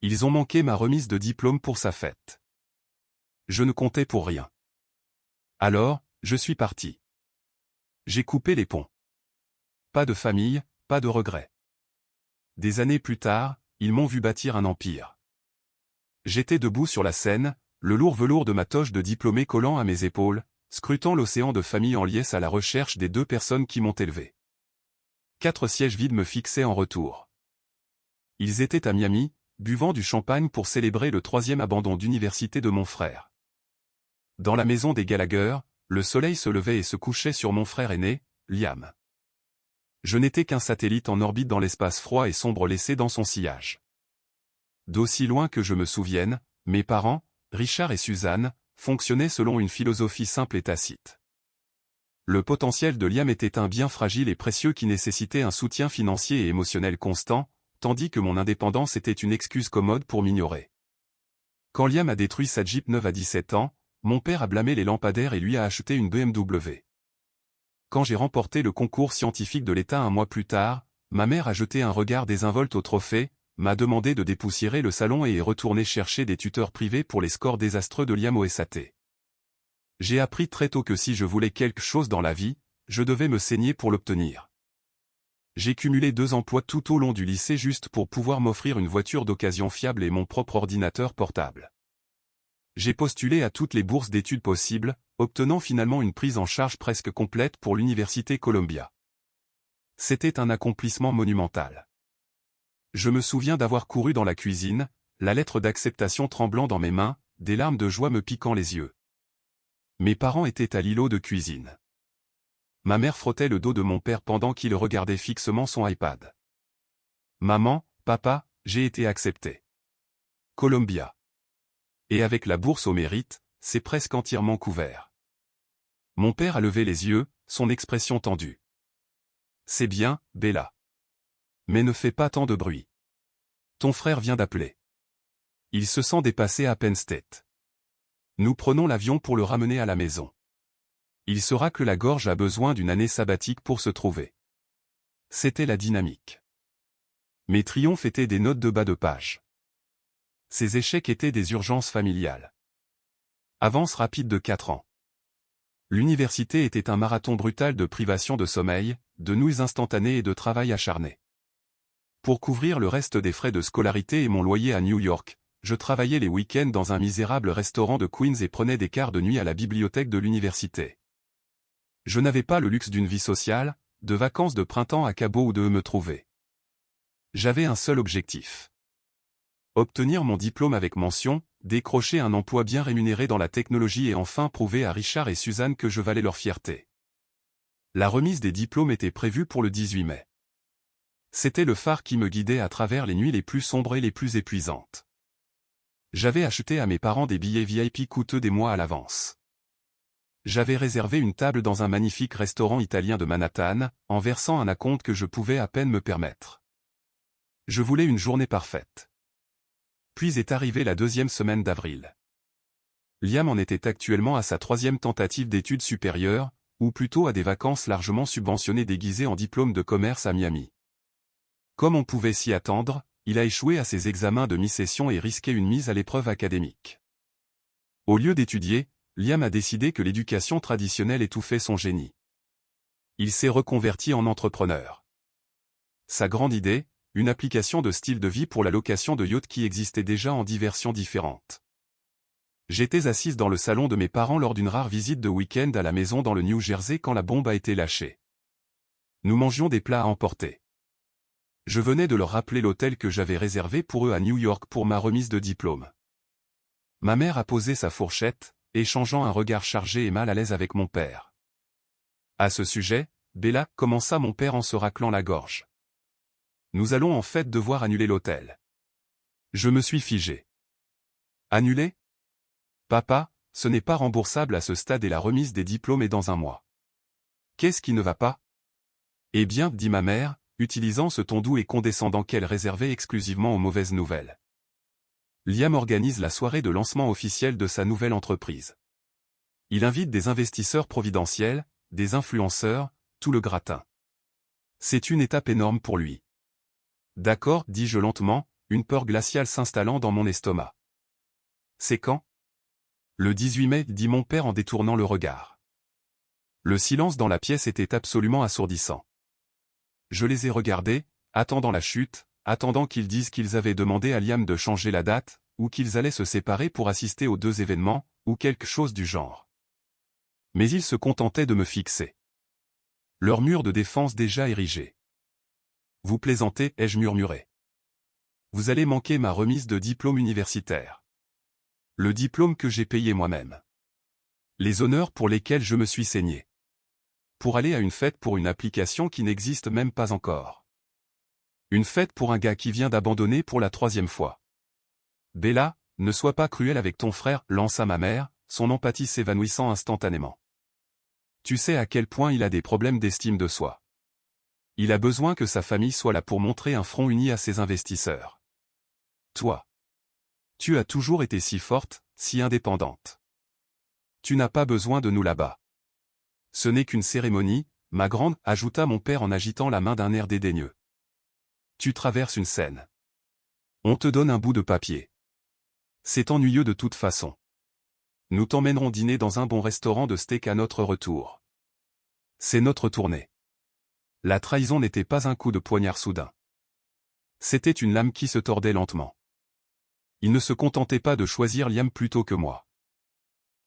Ils ont manqué ma remise de diplôme pour sa fête. Je ne comptais pour rien. Alors, je suis parti. J'ai coupé les ponts. Pas de famille, pas de regrets. Des années plus tard, ils m'ont vu bâtir un empire. J'étais debout sur la scène, le lourd velours de ma toge de diplômé collant à mes épaules, scrutant l'océan de famille en liesse à la recherche des 2 personnes qui m'ont élevé. 4 sièges vides me fixaient en retour. Ils étaient à Miami, buvant du champagne pour célébrer le 3e abandon d'université de mon frère. Dans la maison des Gallagher, le soleil se levait et se couchait sur mon frère aîné, Liam. Je n'étais qu'un satellite en orbite dans l'espace froid et sombre laissé dans son sillage. D'aussi loin que je me souvienne, mes parents, Richard et Suzanne, fonctionnaient selon une philosophie simple et tacite. Le potentiel de Liam était un bien fragile et précieux qui nécessitait un soutien financier et émotionnel constant, tandis que mon indépendance était une excuse commode pour m'ignorer. Quand Liam a détruit sa Jeep neuve à 17 ans, mon père a blâmé les lampadaires et lui a acheté une BMW. Quand j'ai remporté le concours scientifique de l'État un mois plus tard, ma mère a jeté un regard désinvolte au trophée, m'a demandé de dépoussiérer le salon et est retournée chercher des tuteurs privés pour les scores désastreux de Liam au SAT. J'ai appris très tôt que si je voulais quelque chose dans la vie, je devais me saigner pour l'obtenir. J'ai cumulé 2 emplois tout au long du lycée juste pour pouvoir m'offrir une voiture d'occasion fiable et mon propre ordinateur portable. J'ai postulé à toutes les bourses d'études possibles, obtenant finalement une prise en charge presque complète pour l'université Columbia. C'était un accomplissement monumental. Je me souviens d'avoir couru dans la cuisine, la lettre d'acceptation tremblant dans mes mains, des larmes de joie me piquant les yeux. Mes parents étaient à l'îlot de cuisine. Ma mère frottait le dos de mon père pendant qu'il regardait fixement son iPad. Maman, papa, j'ai été accepté. Columbia. Et avec la bourse au mérite, c'est presque entièrement couvert. Mon père a levé les yeux, son expression tendue. C'est bien, Bella. Mais ne fais pas tant de bruit. Ton frère vient d'appeler. Il se sent dépassé à Penn State. Nous prenons l'avion pour le ramener à la maison. Il saura que la gorge a besoin d'une année sabbatique pour se trouver. C'était la dynamique. Mes triomphes étaient des notes de bas de page. Ces échecs étaient des urgences familiales. Avance rapide de 4 ans. L'université était un marathon brutal de privation de sommeil, de nouilles instantanées et de travail acharné. Pour couvrir le reste des frais de scolarité et mon loyer à New York, je travaillais les week-ends dans un misérable restaurant de Queens et prenais des quarts de nuit à la bibliothèque de l'université. Je n'avais pas le luxe d'une vie sociale, de vacances de printemps à Cabo ou de me trouver. J'avais un seul objectif. Obtenir mon diplôme avec mention, décrocher un emploi bien rémunéré dans la technologie et enfin prouver à Richard et Suzanne que je valais leur fierté. La remise des diplômes était prévue pour le 18 mai. C'était le phare qui me guidait à travers les nuits les plus sombres et les plus épuisantes. J'avais acheté à mes parents des billets VIP coûteux des mois à l'avance. J'avais réservé une table dans un magnifique restaurant italien de Manhattan, en versant un acompte que je pouvais à peine me permettre. Je voulais une journée parfaite. Puis est arrivée la 2e semaine d'avril. Liam en était actuellement à sa 3e tentative d'études supérieures, ou plutôt à des vacances largement subventionnées déguisées en diplôme de commerce à Miami. Comme on pouvait s'y attendre, il a échoué à ses examens de mi-session et risqué une mise à l'épreuve académique. Au lieu d'étudier, Liam a décidé que l'éducation traditionnelle étouffait son génie. Il s'est reconverti en entrepreneur. Sa grande idée, une application de style de vie pour la location de yachts qui existait déjà en 10 versions différentes. J'étais assise dans le salon de mes parents lors d'une rare visite de week-end à la maison dans le New Jersey quand la bombe a été lâchée. Nous mangions des plats à emporter. Je venais de leur rappeler l'hôtel que j'avais réservé pour eux à New York pour ma remise de diplôme. Ma mère a posé sa fourchette, échangeant un regard chargé et mal à l'aise avec mon père. À ce sujet, Bella, commença mon père en se raclant la gorge. Nous allons en fait devoir annuler l'hôtel. Je me suis figé. Annuler ? Papa, ce n'est pas remboursable à ce stade et la remise des diplômes est dans un mois. Qu'est-ce qui ne va pas ? Eh bien, dit ma mère, utilisant ce ton doux et condescendant qu'elle réservait exclusivement aux mauvaises nouvelles. Liam organise la soirée de lancement officielle de sa nouvelle entreprise. Il invite des investisseurs providentiels, des influenceurs, tout le gratin. C'est une étape énorme pour lui. D'accord, dis-je lentement, une peur glaciale s'installant dans mon estomac. C'est quand? Le 18 mai, dit mon père en détournant le regard. Le silence dans la pièce était absolument assourdissant. Je les ai regardés, attendant la chute, attendant qu'ils disent qu'ils avaient demandé à Liam de changer la date, ou qu'ils allaient se séparer pour assister aux 2 événements, ou quelque chose du genre. Mais ils se contentaient de me fixer. Leur mur de défense déjà érigé. Vous plaisantez, ai-je murmuré. Vous allez manquer ma remise de diplôme universitaire. Le diplôme que j'ai payé moi-même. Les honneurs pour lesquels je me suis saigné. Pour aller à une fête pour une application qui n'existe même pas encore. Une fête pour un gars qui vient d'abandonner pour la 3e fois. Bella, ne sois pas cruelle avec ton frère, lança ma mère, son empathie s'évanouissant instantanément. Tu sais à quel point il a des problèmes d'estime de soi. Il a besoin que sa famille soit là pour montrer un front uni à ses investisseurs. Toi. Tu as toujours été si forte, si indépendante. Tu n'as pas besoin de nous là-bas. Ce n'est qu'une cérémonie, ma grande, ajouta mon père en agitant la main d'un air dédaigneux. Tu traverses une scène. On te donne un bout de papier. C'est ennuyeux de toute façon. Nous t'emmènerons dîner dans un bon restaurant de steak à notre retour. C'est notre tournée. La trahison n'était pas un coup de poignard soudain. C'était une lame qui se tordait lentement. Il ne se contentait pas de choisir Liam plutôt que moi.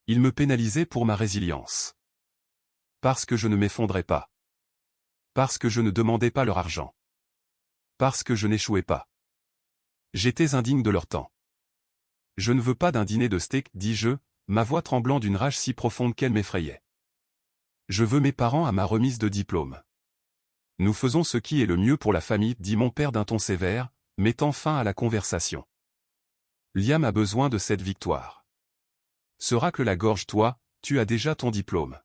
Il me pénalisait pour ma résilience. Parce que je ne m'effondrais pas. Parce que je ne demandais pas leur argent. Parce que je n'échouais pas. J'étais indigne de leur temps. Je ne veux pas d'un dîner de steak, dis-je, ma voix tremblant d'une rage si profonde qu'elle m'effrayait. Je veux mes parents à ma remise de diplôme. Nous faisons ce qui est le mieux pour la famille, dit mon père d'un ton sévère, mettant fin à la conversation. Liam a besoin de cette victoire. Se racle la gorge toi, tu as déjà ton diplôme.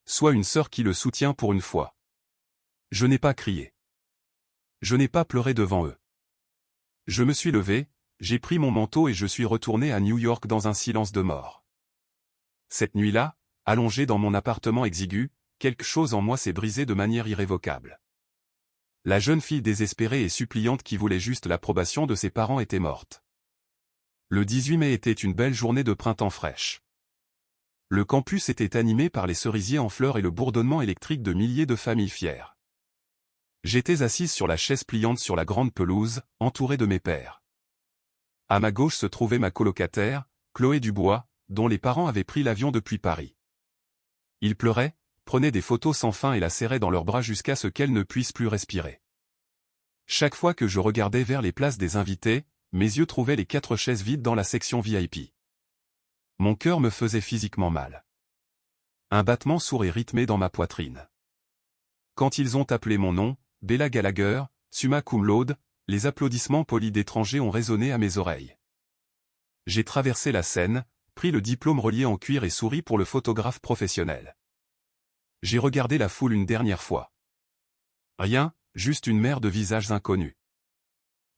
Sois une sœur qui le soutient pour une fois. Je n'ai pas crié. Je n'ai pas pleuré devant eux. Je me suis levé, j'ai pris mon manteau et je suis retourné à New York dans un silence de mort. Cette nuit-là, allongé dans mon appartement exigu, quelque chose en moi s'est brisé de manière irrévocable. La jeune fille désespérée et suppliante qui voulait juste l'approbation de ses parents était morte. Le 18 mai était une belle journée de printemps fraîche. Le campus était animé par les cerisiers en fleurs et le bourdonnement électrique de milliers de familles fières. J'étais assise sur la chaise pliante sur la grande pelouse, entourée de mes pairs. À ma gauche se trouvait ma colocataire, Chloé Dubois, dont les parents avaient pris l'avion depuis Paris. Ils pleuraient, prenaient des photos sans fin et la serraient dans leurs bras jusqu'à ce qu'elle ne puisse plus respirer. Chaque fois que je regardais vers les places des invités, mes yeux trouvaient les 4 chaises vides dans la section VIP. Mon cœur me faisait physiquement mal. Un battement sourd et rythmé dans ma poitrine. Quand ils ont appelé mon nom, Bella Gallagher, summa cum laude, les applaudissements polis d'étrangers ont résonné à mes oreilles. J'ai traversé la scène, pris le diplôme relié en cuir et souri pour le photographe professionnel. J'ai regardé la foule une dernière fois. Rien, juste une mer de visages inconnus.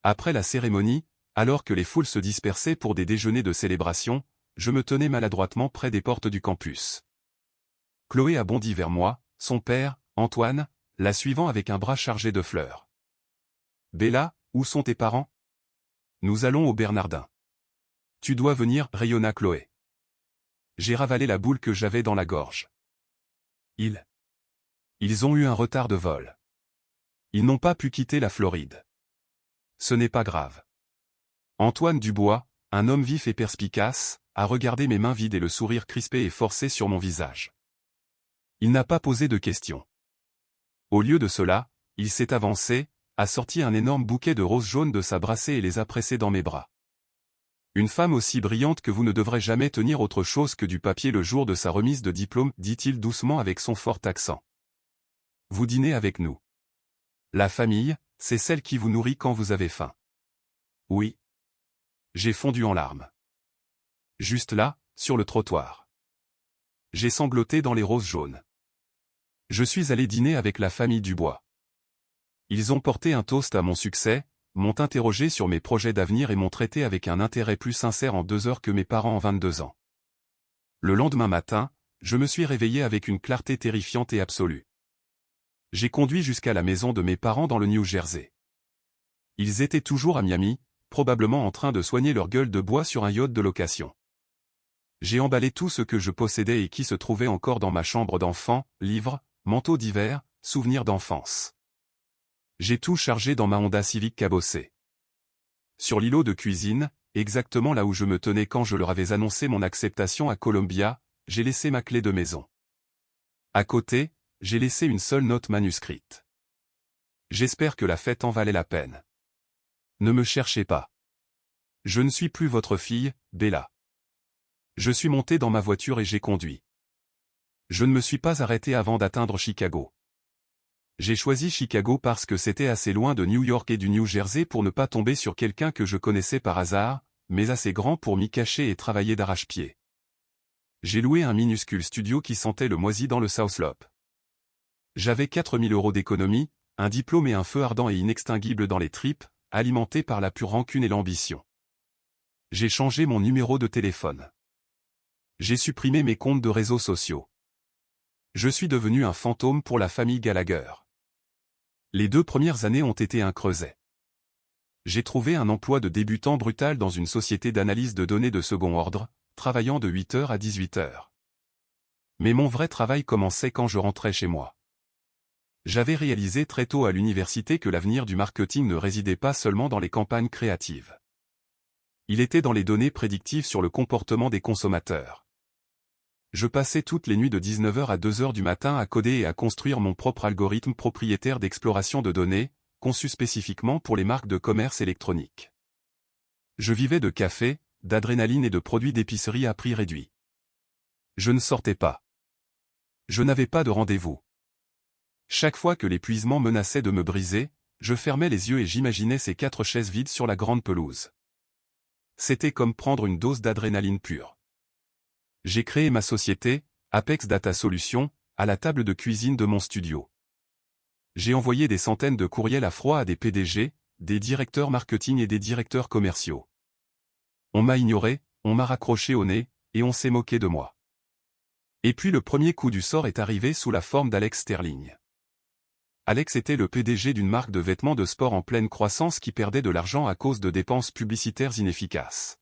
Après la cérémonie, alors que les foules se dispersaient pour des déjeuners de célébration, je me tenais maladroitement près des portes du campus. Chloé a bondi vers moi, son père, Antoine, la suivant avec un bras chargé de fleurs. Bella, où sont tes parents? Nous allons au Bernardin. Tu dois venir, rayonna Chloé. J'ai ravalé la boule que j'avais dans la gorge. Ils ont eu un retard de vol. Ils n'ont pas pu quitter la Floride. Ce n'est pas grave. Antoine Dubois, un homme vif et perspicace, a regardé mes mains vides et le sourire crispé et forcé sur mon visage. Il n'a pas posé de questions. Au lieu de cela, il s'est avancé, a sorti un énorme bouquet de roses jaunes de sa brassée et les a pressés dans mes bras. Une femme aussi brillante que vous ne devrait jamais tenir autre chose que du papier le jour de sa remise de diplôme, dit-il doucement avec son fort accent. Vous dînez avec nous. La famille, c'est celle qui vous nourrit quand vous avez faim. Oui. J'ai fondu en larmes. Juste là, sur le trottoir. J'ai sangloté dans les roses jaunes. Je suis allé dîner avec la famille Dubois. Ils ont porté un toast à mon succès, m'ont interrogé sur mes projets d'avenir et m'ont traité avec un intérêt plus sincère en 2 heures que mes parents en 22 ans. Le lendemain matin, je me suis réveillé avec une clarté terrifiante et absolue. J'ai conduit jusqu'à la maison de mes parents dans le New Jersey. Ils étaient toujours à Miami, probablement en train de soigner leur gueule de bois sur un yacht de location. J'ai emballé tout ce que je possédais et qui se trouvait encore dans ma chambre d'enfant, livres, manteaux d'hiver, souvenirs d'enfance. J'ai tout chargé dans ma Honda Civic cabossée. Sur l'îlot de cuisine, exactement là où je me tenais quand je leur avais annoncé mon acceptation à Columbia, j'ai laissé ma clé de maison. À côté, j'ai laissé une seule note manuscrite. J'espère que la fête en valait la peine. Ne me cherchez pas. Je ne suis plus votre fille, Bella. Je suis monté dans ma voiture et j'ai conduit. Je ne me suis pas arrêté avant d'atteindre Chicago. J'ai choisi Chicago parce que c'était assez loin de New York et du New Jersey pour ne pas tomber sur quelqu'un que je connaissais par hasard, mais assez grand pour m'y cacher et travailler d'arrache-pied. J'ai loué un minuscule studio qui sentait le moisi dans le South Slope. J'avais 4000 € d'économie, un diplôme et un feu ardent et inextinguible dans les tripes, alimenté par la pure rancune et l'ambition. J'ai changé mon numéro de téléphone. J'ai supprimé mes comptes de réseaux sociaux. Je suis devenu un fantôme pour la famille Gallagher. Les 2 premières années ont été un creuset. J'ai trouvé un emploi de débutant brutal dans une société d'analyse de données de second ordre, travaillant de 8h à 18h. Mais mon vrai travail commençait quand je rentrais chez moi. J'avais réalisé très tôt à l'université que l'avenir du marketing ne résidait pas seulement dans les campagnes créatives. Il était dans les données prédictives sur le comportement des consommateurs. Je passais toutes les nuits de 19h à 2h du matin à coder et à construire mon propre algorithme propriétaire d'exploration de données, conçu spécifiquement pour les marques de commerce électronique. Je vivais de café, d'adrénaline et de produits d'épicerie à prix réduit. Je ne sortais pas. Je n'avais pas de rendez-vous. Chaque fois que l'épuisement menaçait de me briser, je fermais les yeux et j'imaginais ces 4 chaises vides sur la grande pelouse. C'était comme prendre une dose d'adrénaline pure. J'ai créé ma société, Apex Data Solutions, à la table de cuisine de mon studio. J'ai envoyé des centaines de courriels à froid à des PDG, des directeurs marketing et des directeurs commerciaux. On m'a ignoré, on m'a raccroché au nez, et on s'est moqué de moi. Et puis le premier coup du sort est arrivé sous la forme d'Alex Sterling. Alex était le PDG d'une marque de vêtements de sport en pleine croissance qui perdait de l'argent à cause de dépenses publicitaires inefficaces.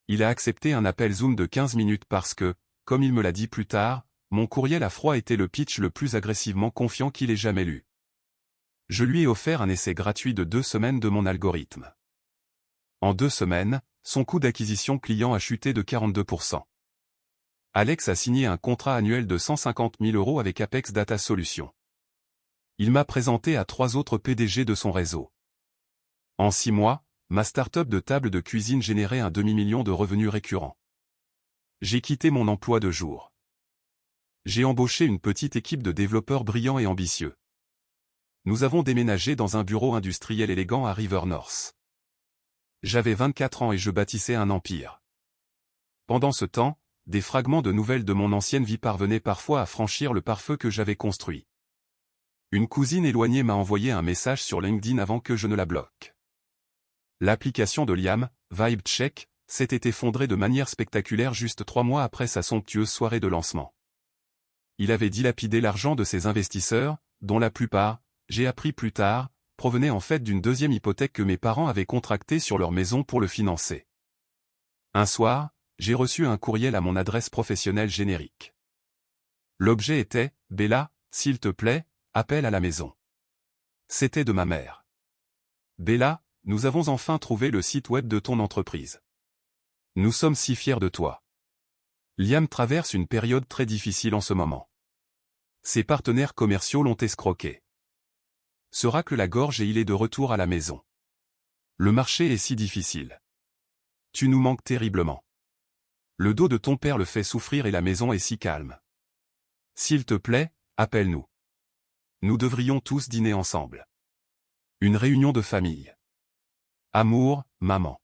Il a accepté un appel Zoom de 15 minutes parce que, comme il me l'a dit plus tard, mon courriel à froid était le pitch le plus agressivement confiant qu'il ait jamais lu. Je lui ai offert un essai gratuit de 2 semaines de mon algorithme. En 2 semaines, son coût d'acquisition client a chuté de 42%. Alex a signé un contrat annuel de 150 000 € avec Apex Data Solutions. Il m'a présenté à 3 autres PDG de son réseau. En 6 mois, ma start-up de table de cuisine générait un demi-million de revenus récurrents. J'ai quitté mon emploi de jour. J'ai embauché une petite équipe de développeurs brillants et ambitieux. Nous avons déménagé dans un bureau industriel élégant à River North. J'avais 24 ans et je bâtissais un empire. Pendant ce temps, des fragments de nouvelles de mon ancienne vie parvenaient parfois à franchir le pare-feu que j'avais construit. Une cousine éloignée m'a envoyé un message sur LinkedIn avant que je ne la bloque. L'application de Liam, VibeCheck, s'était effondrée de manière spectaculaire juste 3 mois après sa somptueuse soirée de lancement. Il avait dilapidé l'argent de ses investisseurs, dont la plupart, j'ai appris plus tard, provenaient en fait d'une deuxième hypothèque que mes parents avaient contractée sur leur maison pour le financer. Un soir, j'ai reçu un courriel à mon adresse professionnelle générique. L'objet était « Bella, s'il te plaît, appelle à la maison ». C'était de ma mère. « Bella, nous avons enfin trouvé le site web de ton entreprise. Nous sommes si fiers de toi. Liam traverse une période très difficile en ce moment. Ses partenaires commerciaux l'ont escroqué. Se racle la gorge et il est de retour à la maison. Le marché est si difficile. Tu nous manques terriblement. Le dos de ton père le fait souffrir et la maison est si calme. S'il te plaît, appelle-nous. Nous devrions tous dîner ensemble. Une réunion de famille. Amour, maman.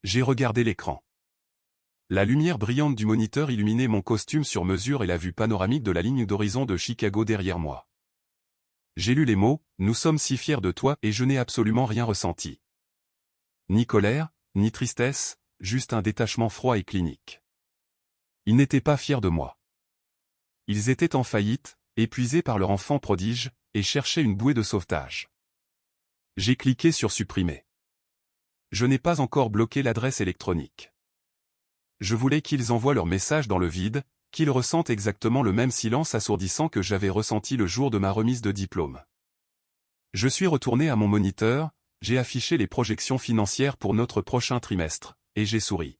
J'ai regardé l'écran. La lumière brillante du moniteur illuminait mon costume sur mesure et la vue panoramique de la ligne d'horizon de Chicago derrière moi. J'ai lu les mots « Nous sommes si fiers de toi » et je n'ai absolument rien ressenti. Ni colère, ni tristesse, juste un détachement froid et clinique. Ils n'étaient pas fiers de moi. Ils étaient en faillite, épuisés par leur enfant prodige, et cherchaient une bouée de sauvetage. J'ai cliqué sur supprimer. Je n'ai pas encore bloqué l'adresse électronique. Je voulais qu'ils envoient leur message dans le vide, qu'ils ressentent exactement le même silence assourdissant que j'avais ressenti le jour de ma remise de diplôme. Je suis retourné à mon moniteur, j'ai affiché les projections financières pour notre prochain trimestre, et j'ai souri.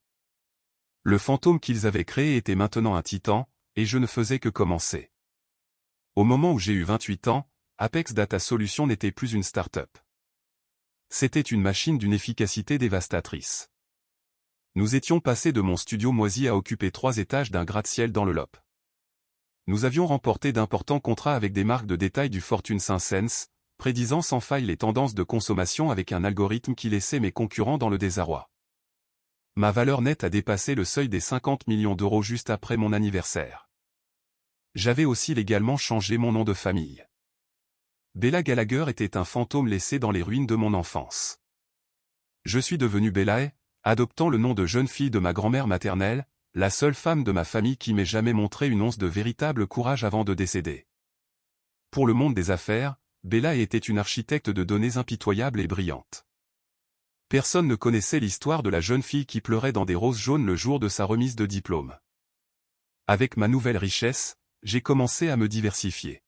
Le fantôme qu'ils avaient créé était maintenant un titan, et je ne faisais que commencer. Au moment où j'ai eu 28 ans, Apex Data Solutions n'était plus une start-up. C'était une machine d'une efficacité dévastatrice. Nous étions passés de mon studio moisi à occuper 3 étages d'un gratte-ciel dans le Lot. Nous avions remporté d'importants contrats avec des marques de détail du Fortune 500, prédisant sans faille les tendances de consommation avec un algorithme qui laissait mes concurrents dans le désarroi. Ma valeur nette a dépassé le seuil des 50 millions d'euros juste après mon anniversaire. J'avais aussi légalement changé mon nom de famille. Bella Gallagher était un fantôme laissé dans les ruines de mon enfance. Je suis devenu Bellae, adoptant le nom de jeune fille de ma grand-mère maternelle, la seule femme de ma famille qui m'ait jamais montré une once de véritable courage avant de décéder. Pour le monde des affaires, Bella était une architecte de données impitoyable et brillante. Personne ne connaissait l'histoire de la jeune fille qui pleurait dans des roses jaunes le jour de sa remise de diplôme. Avec ma nouvelle richesse, j'ai commencé à me diversifier.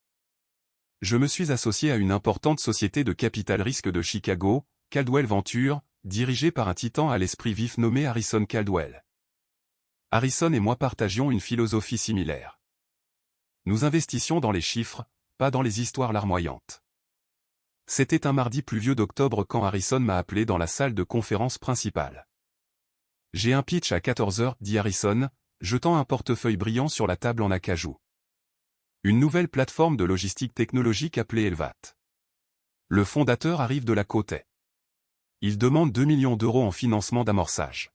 Je me suis associé à une importante société de capital risque de Chicago, Caldwell Venture, dirigée par un titan à l'esprit vif nommé Harrison Caldwell. Harrison et moi partagions une philosophie similaire. Nous investissions dans les chiffres, pas dans les histoires larmoyantes. C'était un mardi pluvieux d'octobre quand Harrison m'a appelé dans la salle de conférence principale. « J'ai un pitch à 14 h, dit Harrison, jetant un portefeuille brillant sur la table en acajou. Une nouvelle plateforme de logistique technologique appelée Elvat. Le fondateur arrive de la côte est. Il demande 2 millions d'euros en financement d'amorçage.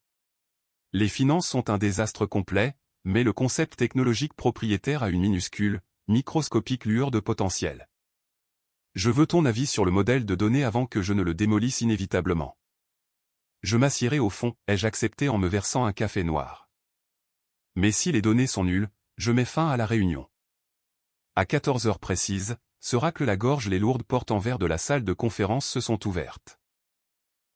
Les finances sont un désastre complet, mais le concept technologique propriétaire a une minuscule, microscopique lueur de potentiel. Je veux ton avis sur le modèle de données avant que je ne le démolisse inévitablement. Je m'assierai au fond, ai-je accepté en me versant un café noir. Mais si les données sont nulles, je mets fin à la réunion. À 14 h précises, ce racle la gorge les lourdes portes en verre de la salle de conférence se sont ouvertes.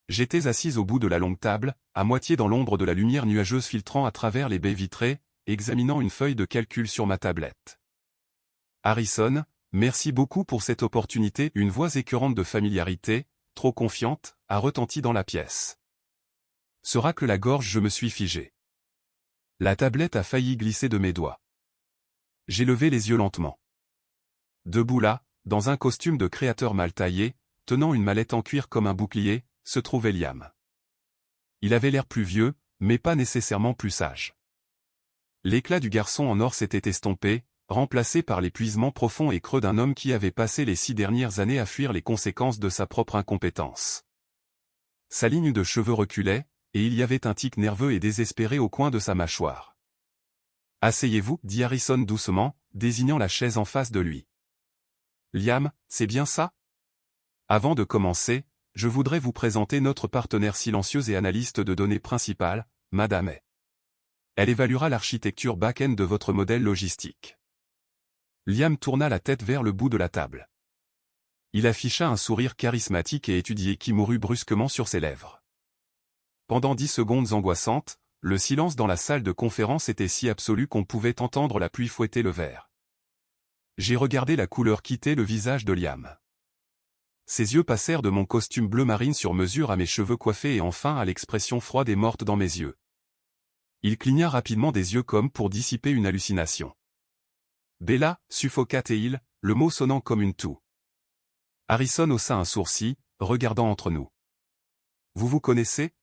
J'étais assise au bout de la longue table, à moitié dans l'ombre de la lumière nuageuse filtrant à travers les baies vitrées, examinant une feuille de calcul sur ma tablette. Harrison, merci beaucoup pour cette opportunité. Une voix écœurante de familiarité, trop confiante, a retenti dans la pièce. Ce racle la gorge, je me suis figé. La tablette a failli glisser de mes doigts. J'ai levé les yeux lentement. Debout là, dans un costume de créateur mal taillé, tenant une mallette en cuir comme un bouclier, se trouvait Liam. Il avait l'air plus vieux, mais pas nécessairement plus sage. L'éclat du garçon en or s'était estompé, remplacé par l'épuisement profond et creux d'un homme qui avait passé les 6 dernières années à fuir les conséquences de sa propre incompétence. Sa ligne de cheveux reculait, et il y avait un tic nerveux et désespéré au coin de sa mâchoire. « Asseyez-vous, dit Harrison doucement, désignant la chaise en face de lui. « Liam, c'est bien ça ? Avant de commencer, je voudrais vous présenter notre partenaire silencieuse et analyste de données principale, Madame A. Elle évaluera l'architecture back-end de votre modèle logistique. » Liam tourna la tête vers le bout de la table. Il afficha un sourire charismatique et étudié qui mourut brusquement sur ses lèvres. Pendant 10 secondes angoissantes, le silence dans la salle de conférence était si absolu qu'on pouvait entendre la pluie fouetter le verre. J'ai regardé la couleur quitter le visage de Liam. Ses yeux passèrent de mon costume bleu marine sur mesure à mes cheveux coiffés et enfin à l'expression froide et morte dans mes yeux. Il cligna rapidement des yeux comme pour dissiper une hallucination. Bella, suffoqua-t-il, le mot sonnant comme une toux. Harrison haussa un sourcil, regardant entre nous. Vous vous connaissez ?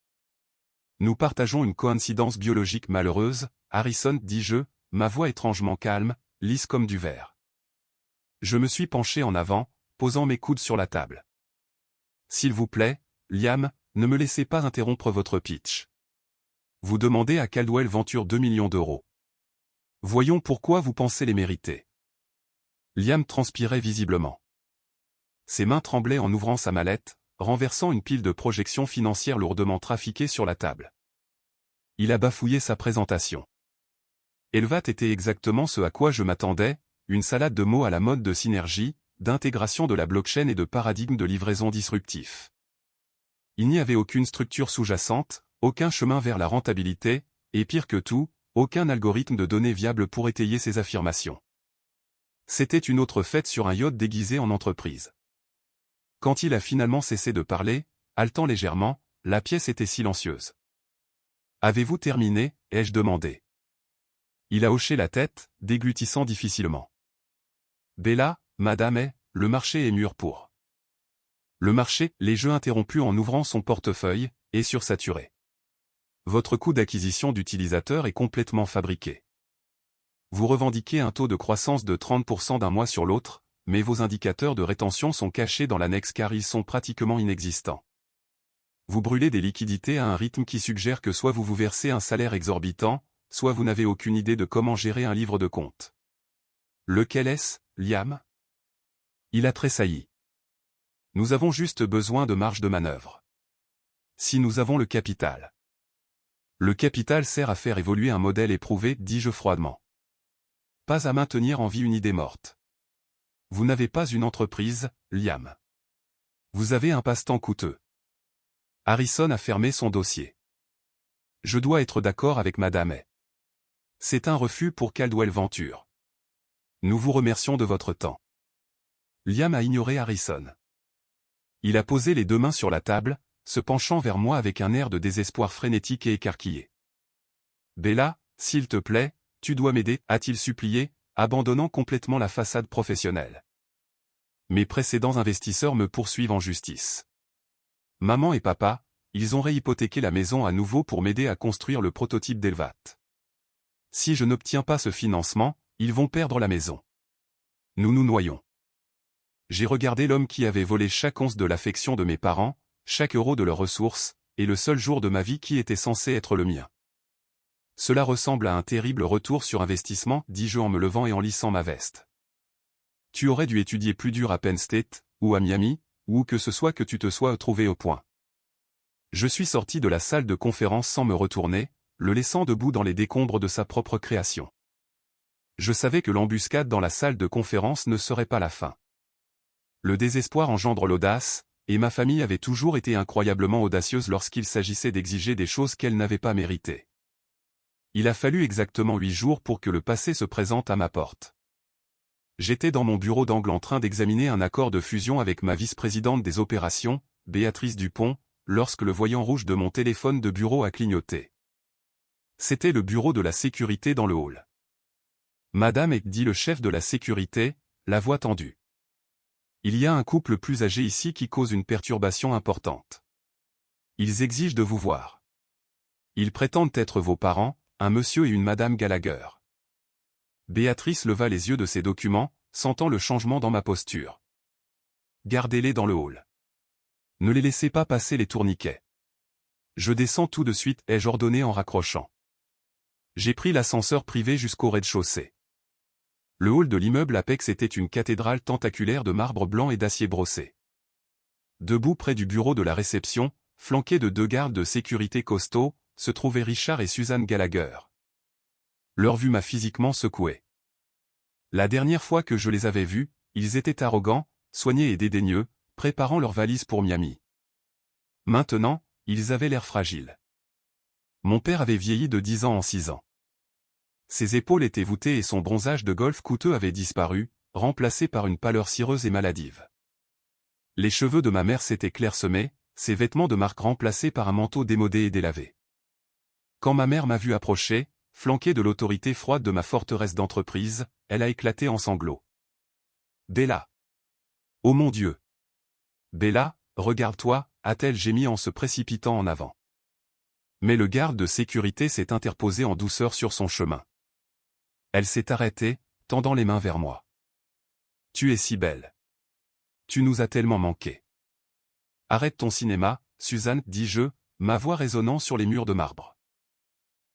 Nous partageons une coïncidence biologique malheureuse, Harrison, dis-je, ma voix étrangement calme, lisse comme du verre. Je me suis penché en avant, posant mes coudes sur la table. S'il vous plaît, Liam, ne me laissez pas interrompre votre pitch. Vous demandez à Caldwell Venture 2 millions d'euros. Voyons pourquoi vous pensez les mériter. Liam transpirait visiblement. Ses mains tremblaient en ouvrant sa mallette, renversant une pile de projections financières lourdement trafiquées sur la table. Il a bafouillé sa présentation. Elvat était exactement ce à quoi je m'attendais, une salade de mots à la mode de synergie, d'intégration de la blockchain et de paradigme de livraison disruptif. Il n'y avait aucune structure sous-jacente, aucun chemin vers la rentabilité, et pire que tout, aucun algorithme de données viable pour étayer ces affirmations. C'était une autre fête sur un yacht déguisé en entreprise. Quand il a finalement cessé de parler, haletant légèrement, la pièce était silencieuse. « Avez-vous terminé ?» ai-je demandé. Il a hoché la tête, déglutissant difficilement. « Bella, madame le marché est mûr pour. » Le marché, les jeux interrompus en ouvrant son portefeuille, est sursaturé. Votre coût d'acquisition d'utilisateur est complètement fabriqué. Vous revendiquez un taux de croissance de 30% d'un mois sur l'autre, mais vos indicateurs de rétention sont cachés dans l'annexe car ils sont pratiquement inexistants. Vous brûlez des liquidités à un rythme qui suggère que soit vous vous versez un salaire exorbitant, soit vous n'avez aucune idée de comment gérer un livre de compte. Lequel est-ce, Liam? Il a tressailli. Nous avons juste besoin de marge de manœuvre. Si nous avons le capital. Le capital sert à faire évoluer un modèle éprouvé, dis-je froidement. Pas à maintenir en vie une idée morte. Vous n'avez pas une entreprise, Liam. Vous avez un passe-temps coûteux. Harrison a fermé son dossier. Je dois être d'accord avec Madame A. C'est un refus pour Caldwell Venture. Nous vous remercions de votre temps. Liam a ignoré Harrison. Il a posé les deux mains sur la table, se penchant vers moi avec un air de désespoir frénétique et écarquillé. Bella, s'il te plaît, tu dois m'aider, a-t-il supplié, abandonnant complètement la façade professionnelle. Mes précédents investisseurs me poursuivent en justice. Maman et papa, ils ont réhypothéqué la maison à nouveau pour m'aider à construire le prototype d'Elvat. Si je n'obtiens pas ce financement, ils vont perdre la maison. Nous nous noyons. J'ai regardé l'homme qui avait volé chaque once de l'affection de mes parents, chaque euro de leurs ressources, et le seul jour de ma vie qui était censé être le mien. Cela ressemble à un terrible retour sur investissement, dis-je en me levant et en lissant ma veste. Tu aurais dû étudier plus dur à Penn State, ou à Miami, ou que ce soit que tu te sois trouvé au point. Je suis sorti de la salle de conférence sans me retourner, le laissant debout dans les décombres de sa propre création. Je savais que l'embuscade dans la salle de conférence ne serait pas la fin. Le désespoir engendre l'audace, et ma famille avait toujours été incroyablement audacieuse lorsqu'il s'agissait d'exiger des choses qu'elle n'avait pas méritées. Il a fallu exactement 8 jours pour que le passé se présente à ma porte. J'étais dans mon bureau d'angle en train d'examiner un accord de fusion avec ma vice-présidente des opérations, Béatrice Dupont, lorsque le voyant rouge de mon téléphone de bureau a clignoté. C'était le bureau de la sécurité dans le hall. Madame, dit le chef de la sécurité, la voix tendue. Il y a un couple plus âgé ici qui cause une perturbation importante. Ils exigent de vous voir. Ils prétendent être vos parents, un monsieur et une madame Gallagher. Béatrice leva les yeux de ses documents, sentant le changement dans ma posture. Gardez-les dans le hall. Ne les laissez pas passer les tourniquets. Je descends tout de suite, ai-je ordonné en raccrochant. J'ai pris l'ascenseur privé jusqu'au rez-de-chaussée. Le hall de l'immeuble Apex était une cathédrale tentaculaire de marbre blanc et d'acier brossé. Debout près du bureau de la réception, flanqués de 2 gardes de sécurité costauds, se trouvaient Richard et Suzanne Gallagher. Leur vue m'a physiquement secoué. La dernière fois que je les avais vus, ils étaient arrogants, soignés et dédaigneux, préparant leurs valises pour Miami. Maintenant, ils avaient l'air fragiles. Mon père avait vieilli de 10 ans en 6 ans. Ses épaules étaient voûtées et son bronzage de golf coûteux avait disparu, remplacé par une pâleur cireuse et maladive. Les cheveux de ma mère s'étaient clairsemés, ses vêtements de marque remplacés par un manteau démodé et délavé. Quand ma mère m'a vu approcher, flanquée de l'autorité froide de ma forteresse d'entreprise, elle a éclaté en sanglots. Bella. Oh mon Dieu. Bella, regarde-toi, a-t-elle gémi en se précipitant en avant. Mais le garde de sécurité s'est interposé en douceur sur son chemin. Elle s'est arrêtée, tendant les mains vers moi. Tu es si belle. Tu nous as tellement manqué. Arrête ton cinéma, Suzanne, dis-je, ma voix résonnant sur les murs de marbre.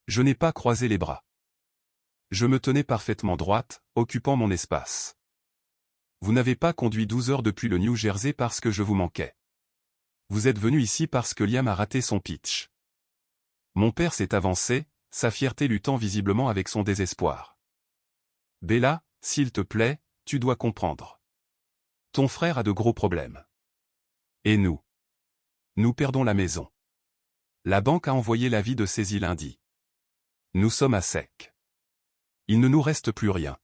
Je n'ai pas croisé les bras. Je me tenais parfaitement droite, occupant mon espace. Vous n'avez pas conduit 12 heures depuis le New Jersey parce que je vous manquais. Vous êtes venu ici parce que Liam a raté son pitch. Mon père s'est avancé, sa fierté luttant visiblement avec son désespoir. Bella, s'il te plaît, tu dois comprendre. Ton frère a de gros problèmes. Et nous. nous perdons la maison. La banque a envoyé l'avis de saisie lundi. Nous sommes à sec. Il ne nous reste plus rien.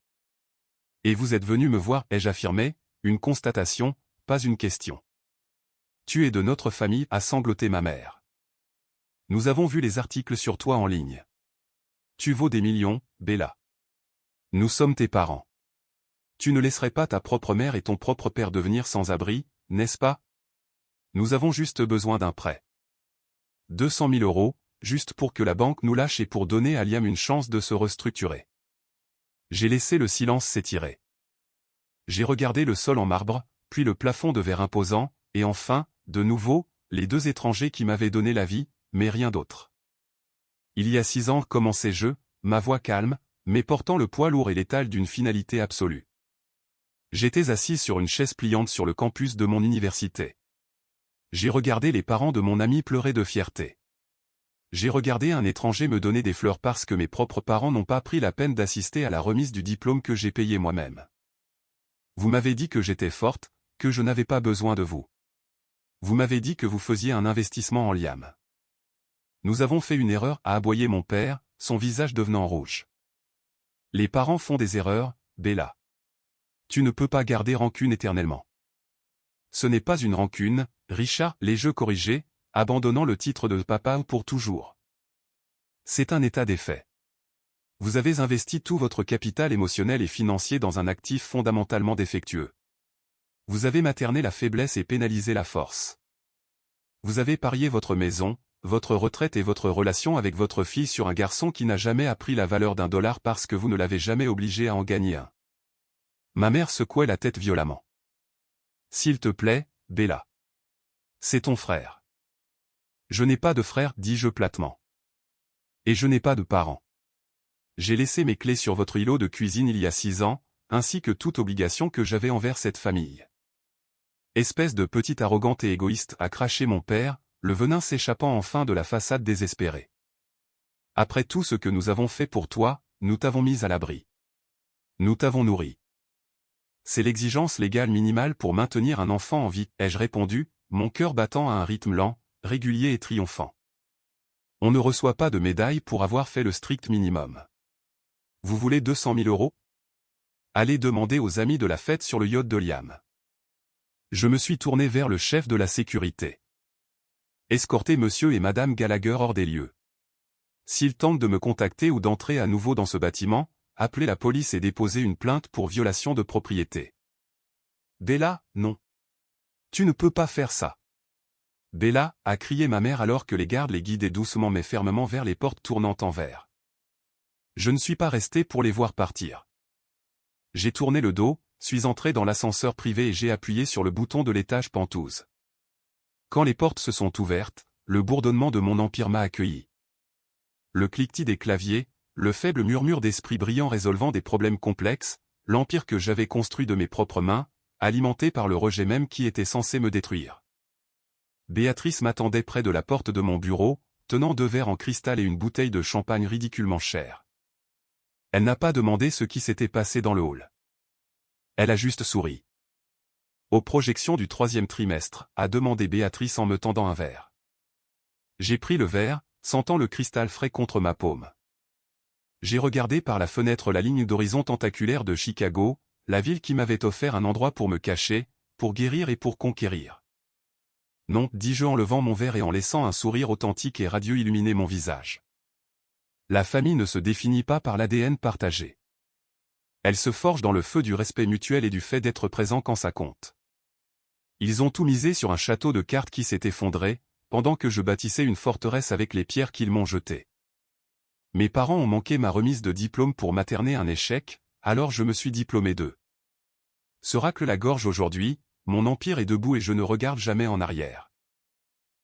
Et vous êtes venu me voir, ai-je affirmé, une constatation, pas une question. Tu es de notre famille, a sangloté ma mère. Nous avons vu les articles sur toi en ligne. Tu vaux des millions, Bella. Nous sommes tes parents. Tu ne laisserais pas ta propre mère et ton propre père devenir sans abri, n'est-ce pas? Nous avons juste besoin d'un prêt. 200 000 €, juste pour que la banque nous lâche et pour donner à Liam une chance de se restructurer. J'ai laissé le silence s'étirer. J'ai regardé le sol en marbre, puis le plafond de verre imposant, et enfin, de nouveau, les deux étrangers qui m'avaient donné la vie, mais rien d'autre. Il y a 6 ans commençais-je, ma voix calme, mais portant le poids lourd et létal d'une finalité absolue. J'étais assis sur une chaise pliante sur le campus de mon université. J'ai regardé les parents de mon ami pleurer de fierté. J'ai regardé un étranger me donner des fleurs parce que mes propres parents n'ont pas pris la peine d'assister à la remise du diplôme que j'ai payé moi-même. Vous m'avez dit que j'étais forte, que je n'avais pas besoin de vous. Vous m'avez dit que vous faisiez un investissement en Liam. Nous avons fait une erreur, a aboyé mon père, son visage devenant rouge. Les parents font des erreurs, Bella. Tu ne peux pas garder rancune éternellement. Ce n'est pas une rancune, Richard, l'ai-je corrigé, abandonnant le titre de papa pour toujours. C'est un état des faits. Vous avez investi tout votre capital émotionnel et financier dans un actif fondamentalement défectueux. Vous avez materné la faiblesse et pénalisé la force. Vous avez parié votre maison, votre retraite et votre relation avec votre fille sur un garçon qui n'a jamais appris la valeur d'1 $ parce que vous ne l'avez jamais obligé à en gagner un. Ma mère secouait la tête violemment. S'il te plaît, Bella. C'est ton frère. Je n'ai pas de frère, dis-je platement. Et je n'ai pas de parents. J'ai laissé mes clés sur votre îlot de cuisine il y a 6 ans, ainsi que toute obligation que j'avais envers cette famille. Espèce de petite arrogante et égoïste, a craché mon père, le venin s'échappant enfin de la façade désespérée. Après tout ce que nous avons fait pour toi, nous t'avons mis à l'abri. Nous t'avons nourri. C'est l'exigence légale minimale pour maintenir un enfant en vie, ai-je répondu, mon cœur battant à un rythme lent, régulier et triomphant. On ne reçoit pas de médaille pour avoir fait le strict minimum. Vous voulez 200 000 €? Allez demander aux amis de la fête sur le yacht de Liam. Je me suis tourné vers le chef de la sécurité. Escortez monsieur et madame Gallagher hors des lieux. S'ils tentent de me contacter ou d'entrer à nouveau dans ce bâtiment, appelez la police et déposez une plainte pour violation de propriété. Bella, non. Tu ne peux pas faire ça. Bella, a crié ma mère alors que les gardes les guidaient doucement mais fermement vers les portes tournantes en verre. Je ne suis pas resté pour les voir partir. J'ai tourné le dos, suis entré dans l'ascenseur privé et j'ai appuyé sur le bouton de l'étage Penthouse. Quand les portes se sont ouvertes, le bourdonnement de mon empire m'a accueilli. Le cliquetis des claviers, le faible murmure d'esprits brillants résolvant des problèmes complexes, l'empire que j'avais construit de mes propres mains, alimenté par le rejet même qui était censé me détruire. Béatrice m'attendait près de la porte de mon bureau, tenant 2 verres en cristal et une bouteille de champagne ridiculement chère. Elle n'a pas demandé ce qui s'était passé dans le hall. Elle a juste souri. Aux projections du 3e trimestre, a demandé Béatrice en me tendant un verre. J'ai pris le verre, sentant le cristal frais contre ma paume. J'ai regardé par la fenêtre la ligne d'horizon tentaculaire de Chicago, la ville qui m'avait offert un endroit pour me cacher, pour guérir et pour conquérir. Non, dis-je en levant mon verre et en laissant un sourire authentique et radieux illuminer mon visage. La famille ne se définit pas par l'ADN partagé. Elle se forge dans le feu du respect mutuel et du fait d'être présent quand ça compte. Ils ont tout misé sur un château de cartes qui s'est effondré, pendant que je bâtissais une forteresse avec les pierres qu'ils m'ont jetées. Mes parents ont manqué ma remise de diplôme pour materner un échec, alors je me suis diplômé d'eux. Se racle la gorge aujourd'hui, mon empire est debout et je ne regarde jamais en arrière.